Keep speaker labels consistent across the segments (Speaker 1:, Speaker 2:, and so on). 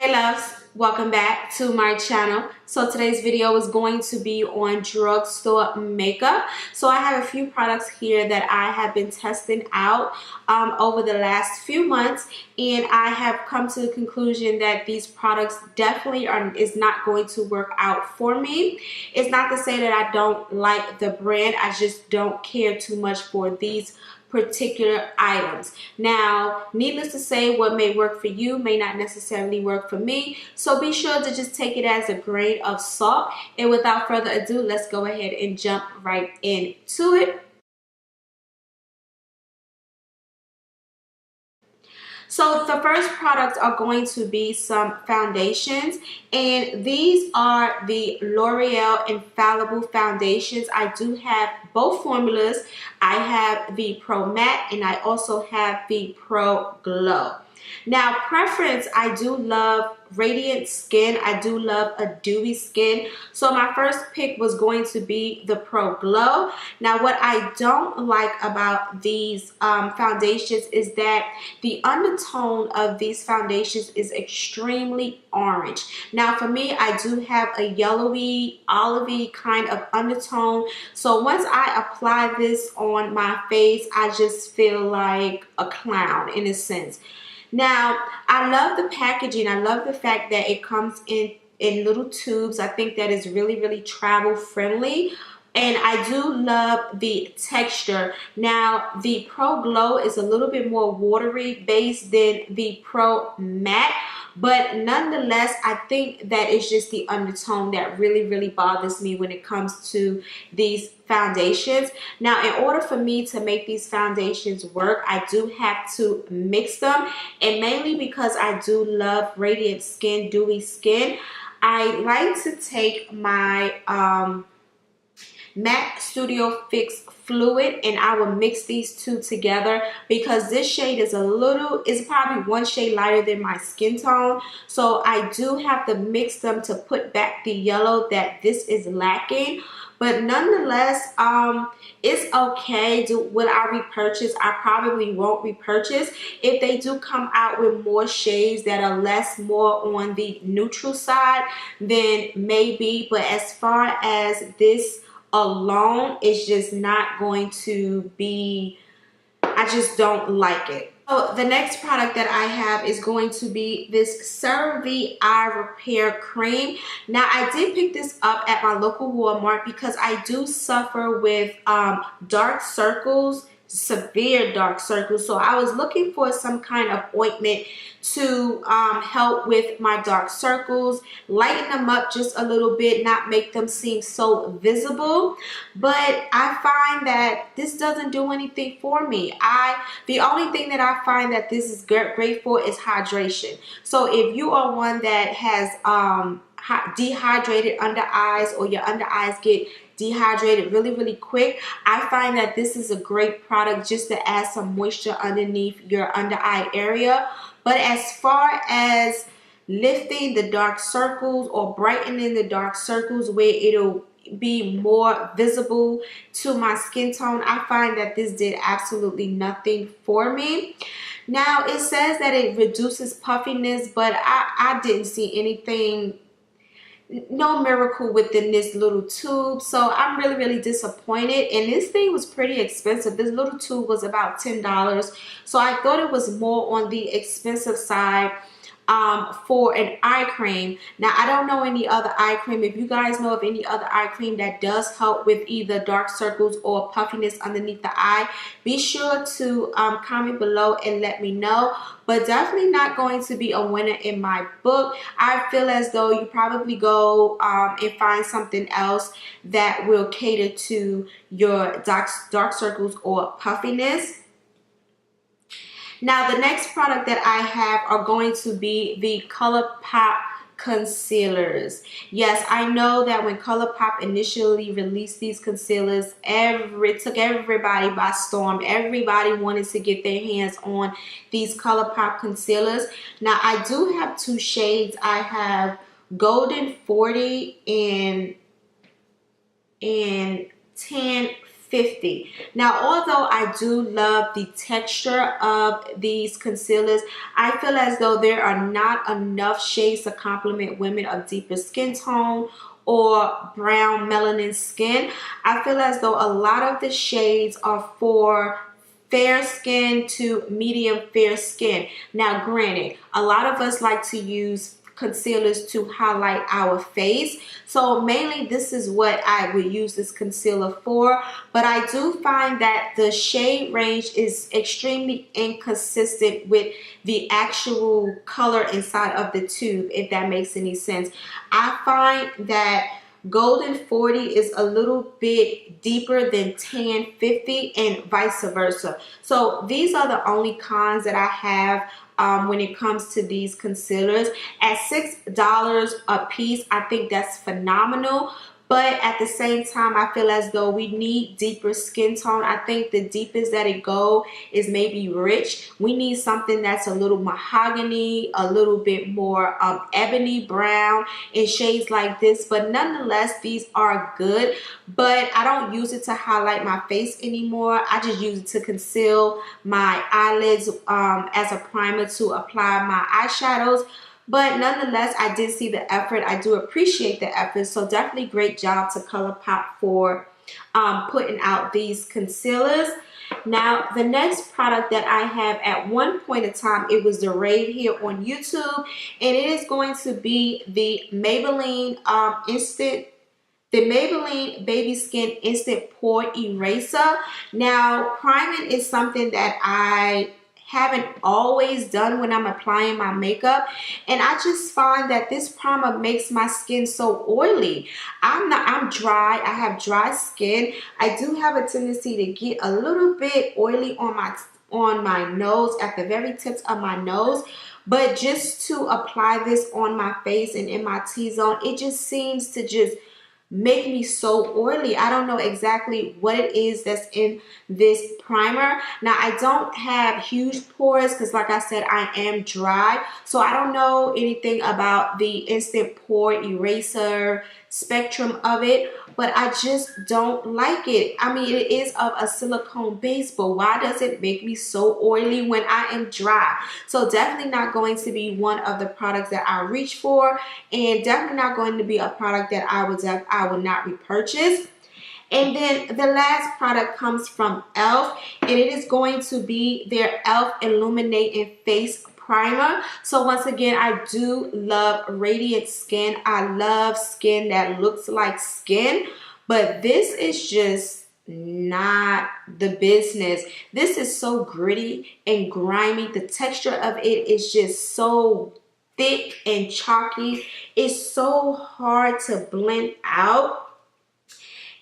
Speaker 1: Hey loves, welcome back to my channel. So today's video is going to be on drugstore makeup. So I have a few products here that I have been testing out over the last few months, and I have come to the conclusion that these products definitely is not going to work out for me. It's not to say that I don't like the brand, I just don't care too much for these particular items. Now, needless to say, what may work for you may not necessarily work for me, so be sure to just take it as a grain of salt. And without further ado, let's go ahead and jump right into it. So the first products are going to be some foundations, and these are the L'Oreal Infallible Foundations. I do have both formulas. I have the Pro Matte and I also have the Pro Glow. Now, preference, I do love radiant skin. I do love a dewy skin. So my first pick was going to be the Pro Glow. Now, what I don't like about these foundations is that the undertone of these foundations is extremely orange. Now, for me, I do have a yellowy, olivey kind of undertone. So once I apply this on my face, I just feel like a clown in a sense. Now, I love the packaging. I love the fact that it comes in little tubes. I think that is really, really travel friendly. And I do love the texture. Now, the Pro Glow is a little bit more watery based than the Pro Matte. But nonetheless, I think that it's just the undertone that really, really bothers me when it comes to these foundations. Now, in order for me to make these foundations work, I do have to mix them. And mainly because I do love radiant skin, dewy skin, I like to take my Matte Studio Fix fluid, and I will mix these two together because this shade is probably one shade lighter than my skin tone. So I do have to mix them to put back the yellow that this is lacking. But nonetheless, it's okay. Will I repurchase? I probably won't repurchase. If they do come out with more shades that are more on the neutral side, then maybe. But as far as this alone, it's just not going to be, I just don't like it. So the next product that I have is going to be this CeraVe Eye Repair Cream. Now, I did pick this up at my local Walmart because I do suffer with dark circles, severe dark circles. So I was looking for some kind of ointment to help with my dark circles, lighten them up just a little bit, not make them seem so visible. But I find that this doesn't do anything for me. The only thing that I find that this is great for is hydration. So if you are one that has dehydrated under eyes, or your under eyes get dehydrated really, really quick, I find that this is a great product just to add some moisture underneath your under eye area. But as far as lifting the dark circles or brightening the dark circles where it'll be more visible to my skin tone, I find that this did absolutely nothing for me. Now, it says that it reduces puffiness, but I didn't see anything, no miracle within this little tube. So I'm really, really disappointed. And this thing was pretty expensive. This little tube was about $10. So I thought it was more on the expensive side for an eye cream. Now, I don't know any other eye cream. If you guys know of any other eye cream that does help with either dark circles or puffiness underneath the eye, be sure to comment below and let me know. But definitely not going to be a winner in my book. I feel as though you probably go and find something else that will cater to your dark circles or puffiness. Now, the next product that I have are going to be the ColourPop concealers. Yes, I know that when ColourPop initially released these concealers, it took everybody by storm. Everybody wanted to get their hands on these ColourPop concealers. Now, I do have two shades. I have Golden 40 and Tan $9.50. Now, although I do love the texture of these concealers, I feel as though there are not enough shades to complement women of deeper skin tone or brown melanin skin. I feel as though a lot of the shades are for fair skin to medium fair skin. Now, granted, a lot of us like to use concealers to highlight our face, so mainly this is what I would use this concealer for, but I do find that the shade range is extremely inconsistent with the actual color inside of the tube, if that makes any sense. I find that Golden 40 is a little bit deeper than Tan 50 and vice versa. So these are the only cons that I have when it comes to these concealers. At $6 a piece, I think that's phenomenal. But at the same time, I feel as though we need deeper skin tone. I think the deepest that it go is maybe rich. We need something that's a little mahogany, a little bit more ebony brown in shades like this. But nonetheless, these are good. But I don't use it to highlight my face anymore. I just use it to conceal my eyelids as a primer to apply my eyeshadows. But nonetheless, I did see the effort. I do appreciate the effort. So definitely great job to ColourPop for putting out these concealers. Now, the next product that I have, at one point in time, it was the rave here on YouTube. And it is going to be the Maybelline Baby Skin Instant Pore Eraser. Now, priming is something that I haven't always done when I'm applying my makeup, and I just find that this primer makes my skin so oily. I'm dry. I have dry skin. I do have a tendency to get a little bit oily on my nose, at the very tips of my nose. But just to apply this on my face and in my T-zone, it just seems to just make me so oily. I don't know exactly what it is that's in this primer. Now, I don't have huge pores because, like I said, I am dry. So I don't know anything about the Instant Pore Eraser spectrum of it, but I just don't like it. I mean, it is of a silicone base, but why does it make me so oily when I am dry? So definitely not going to be one of the products that I reach for, and definitely not going to be a product that I would not repurchase. And then the last product comes from e.l.f. and it is going to be their e.l.f. Illuminating Face Primer. So once again, I do love radiant skin. I love skin that looks like skin, but this is just not the business. This is so gritty and grimy. The texture of it is just so thick and chalky. It's so hard to blend out.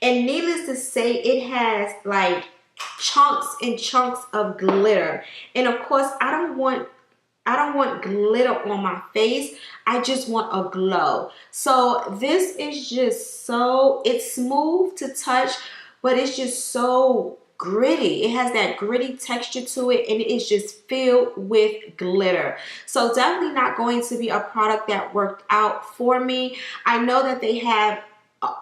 Speaker 1: And needless to say, it has like chunks and chunks of glitter. And of course, I don't want glitter on my face. I just want a glow. So this is just so, it's smooth to touch, but it's just so gritty. It has that gritty texture to it, and it is just filled with glitter. So definitely not going to be a product that worked out for me. I know that they have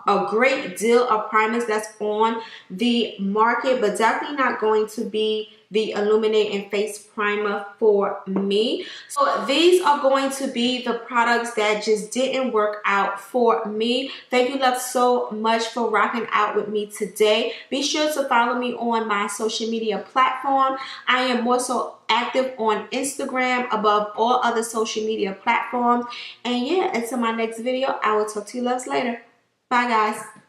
Speaker 1: a great deal of primers that's on the market, but definitely not going to be the Illuminating Face Primer for me. So these are going to be the products that just didn't work out for me. Thank you, love, so much for rocking out with me today. Be sure to follow me on my social media platform. I am more so active on Instagram above all other social media platforms. And yeah, until my next video, I will talk to you loves later. Bye, guys.